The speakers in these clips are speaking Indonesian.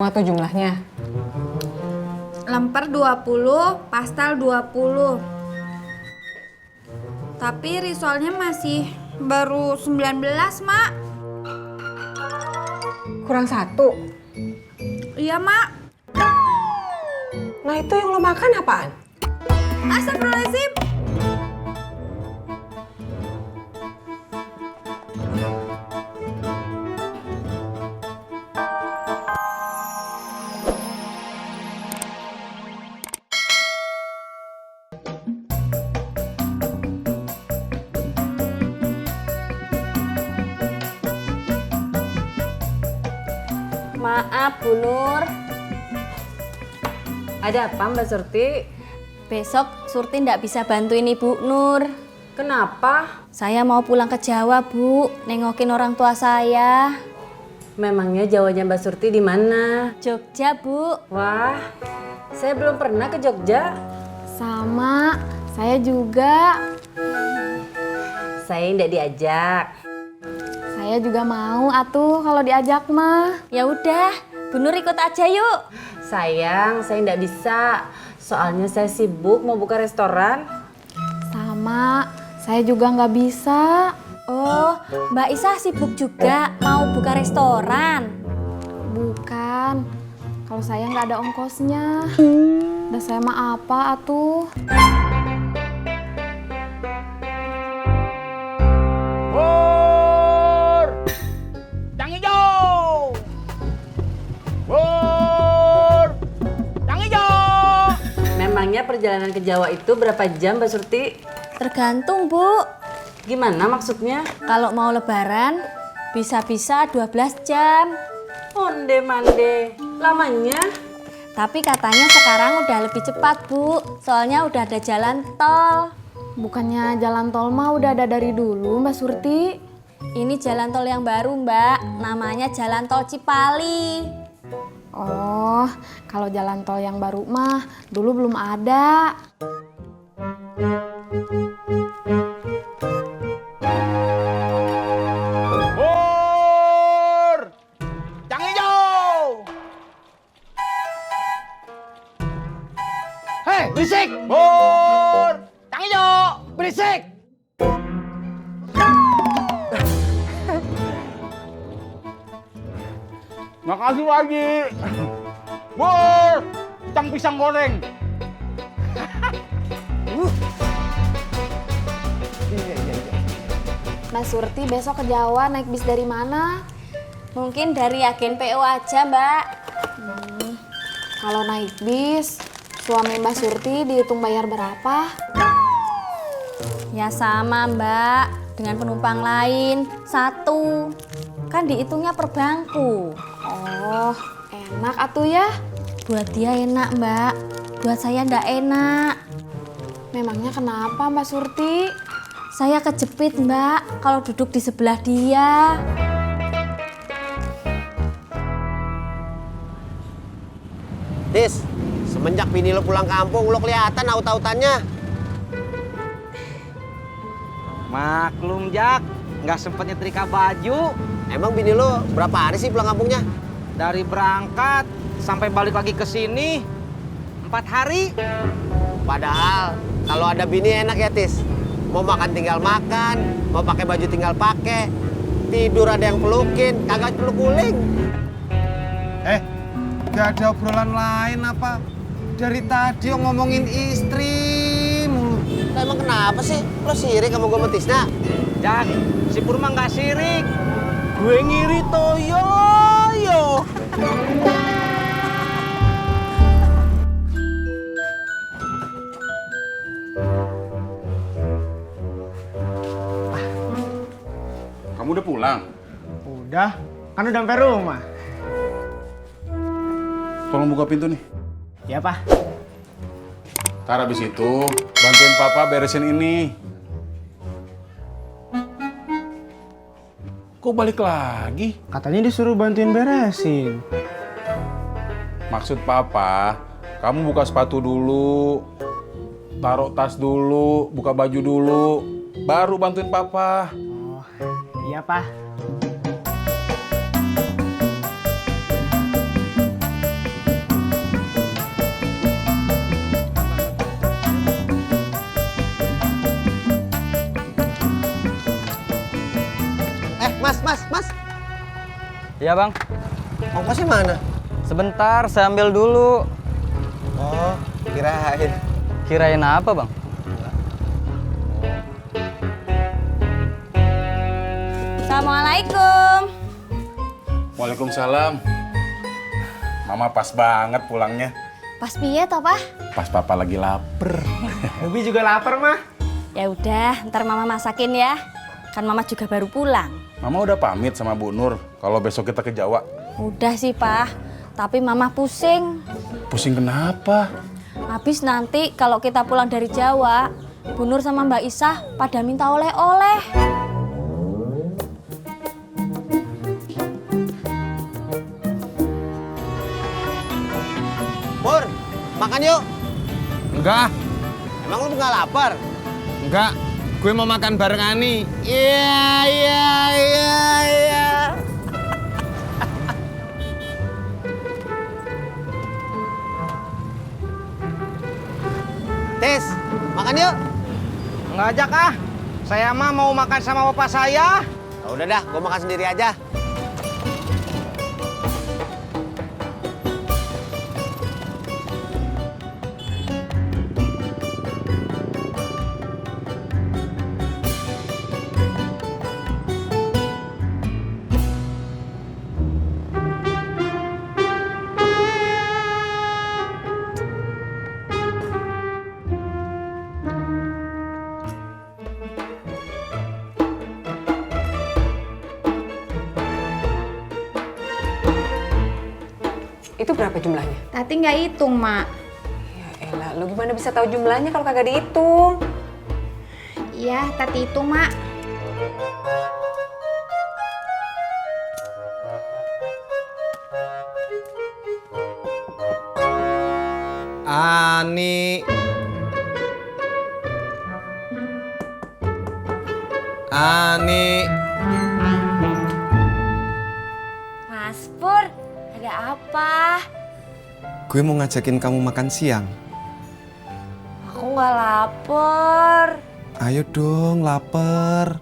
Atau jumlahnya? Lemper 20, pastel 20. Tapi risolnya masih baru 19, Mak. Kurang 1. Iya, Mak. Nah itu yang lo makan apaan? Astagfirullahaladzim. Maaf, Bu Nur. Ada apa Mbak Surti? Besok Surti ndak bisa bantuin Ibu Nur. Kenapa? Saya mau pulang ke Jawa, Bu. Nengokin orang tua saya. Memangnya Jawanya Mbak Surti di mana? Jogja, Bu. Wah, saya belum pernah ke Jogja. Sama, saya juga. Saya tidak diajak. Saya juga mau atuh kalau diajak mah. Ya udah, Bu Nur ikut aja yuk. Sayang, saya tidak bisa. Soalnya saya sibuk mau buka restoran. Sama, saya juga nggak bisa. Oh, Mbak Isah sibuk juga mau buka restoran? Bukan, kalau saya nggak ada ongkosnya. Dan saya mah apa atuh? Pur! Yang hijau! Pur! Yang hijau! Memangnya perjalanan ke Jawa itu berapa jam Mbak Surti? Tergantung, Bu. Gimana maksudnya? Kalau mau lebaran, bisa-bisa 12 jam. Onde mande. Lamanya? Tapi katanya sekarang udah lebih cepat, Bu. Soalnya udah ada jalan tol. Bukannya jalan tol mah udah ada dari dulu, Mbak Surti? Ini jalan tol yang baru, Mbak. Namanya Jalan Tol Cipali. Oh, kalau jalan tol yang baru mah dulu belum ada. Pur! Yang hijau! Hei, berisik! Pur! Yang hijau! Berisik! Makasih lagi. Pur! Yang pisang goreng. Mbak Surti besok ke Jawa naik bis dari mana? Mungkin dari agen PO aja, Mbak. Kalau naik bis, suami Mbak Surti dihitung bayar berapa? Ya sama, Mbak. Dengan penumpang lain, 1. Kan dihitungnya per bangku. Oh, enak atuh ya? Buat dia enak, Mbak. Buat saya ndak enak. Memangnya kenapa, Mbak Surti? Saya kejepit, Mbak, kalau duduk di sebelah dia. Tis, semenjak bini lo pulang kampung, lo kelihatan aut-autannya. Maklum, Jak. Nggak sempet nyetrika baju. Emang bini lo berapa hari sih pulang kampungnya? Dari berangkat sampai balik lagi ke sini 4 hari. Padahal kalau ada bini enak ya, Tis. Mau makan tinggal makan, mau pakai baju tinggal pakai. Tidur ada yang pelukin, kagak perlu guling. Gak ada obrolan lain apa? Dari tadi ngomongin istri mulu. Lah emang kenapa sih? Lo sirik sama gue sama Tisna? Jak, si Purma nggak sirik. Gue ngiri toyo yo. Kamu udah pulang? Udah, kan udah sampai rumah. Tolong buka pintu nih. Iya, Pak. Ntar abis itu bantuin papa beresin ini. Kok balik lagi? Katanya disuruh bantuin beresin. Maksud papa, kamu buka sepatu dulu, taruh tas dulu, buka baju dulu, baru bantuin papa. Oh, iya, Pak. Mas. Iya bang, Ongkosnya mana? sebentar saya ambil dulu. Oh, kirain. Kirain apa bang? Assalamualaikum. Waalaikumsalam. Mama pas banget pulangnya. Pas piye toh, Pak? Pas papa lagi lapar. Bobi juga lapar, mah. Ya udah, ntar mama masakin ya. Kan mama juga baru pulang. Mama udah pamit sama Bu Nur kalau besok kita ke Jawa. Udah sih, Pak. Tapi mama pusing. Pusing kenapa? Habis nanti kalau kita pulang dari Jawa, Bu Nur sama Mbak Isah pada minta oleh-oleh. Pur, makan yuk. Enggak, Emang lu nggak lapar? enggak. Gue mau makan bareng Ani. Iya. Tis, makan yuk. Ngajak ah. Saya mah mau makan sama bapak saya. Oh, udah dah, gua makan sendiri aja. Itu berapa jumlahnya? Tati nggak hitung, Mak. Ya elah, lu gimana bisa tahu jumlahnya kalau kagak dihitung? Iya, Tati hitung, Mak. Ani. Ani. Mas Pur, ada apa? Gue mau ngajakin kamu makan siang. Aku nggak lapar. Ayo dong, lapar.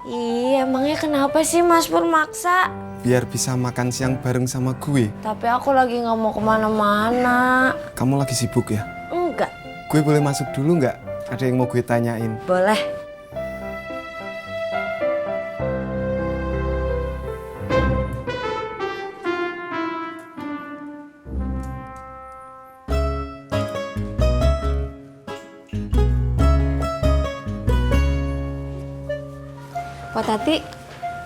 Iya, emangnya kenapa sih Mas Pur maksa? Biar bisa makan siang bareng sama gue. Tapi aku lagi nggak mau kemana-mana. Kamu lagi sibuk ya? Enggak. Gue boleh masuk dulu nggak? Ada yang mau gue tanyain. Boleh. Pak Tati,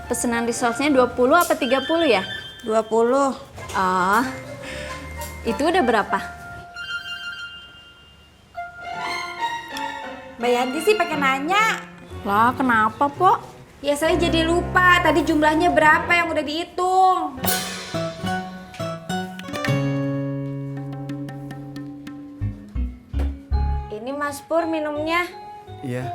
pesanan resource-nya 20 apa 30 ya? 20. Oh, itu udah berapa? Mbak Yanti sih pakai nanya. Lah, kenapa, Pok? Ya saya jadi lupa tadi jumlahnya berapa yang udah dihitung. Ini Mas Pur minumnya. Iya.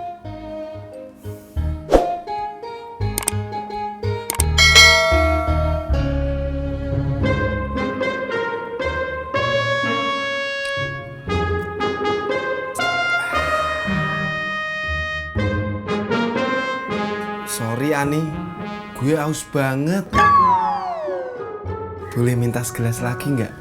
Sorry Ani, gue haus banget. Boleh minta segelas lagi nggak?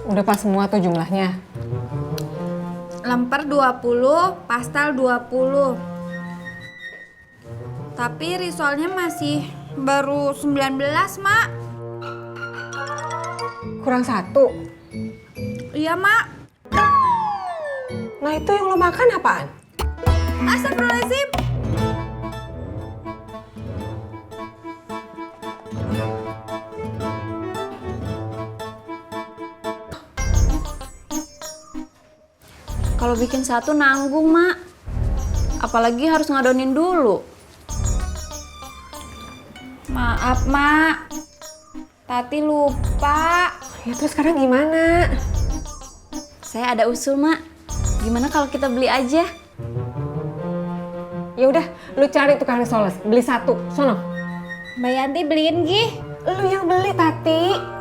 Udah pas semua tuh jumlahnya. Lemper 20, pastel 20. Tapi risolnya masih baru 19, Mak. Kurang 1. Iya, Mak. Nah itu yang lo makan apaan? Astagfirullahaladzim. Kalau bikin satu nanggung, Mak. Apalagi harus ngadonin dulu. Maaf, Mak. Tati lupa. Ya terus sekarang gimana? Saya ada usul, Mak. Gimana kalau kita beli aja? Ya udah, lu cari tukang risoles, beli 1, sono. Mbak Yanti beliin, Gih. Lu yang beli, Tati.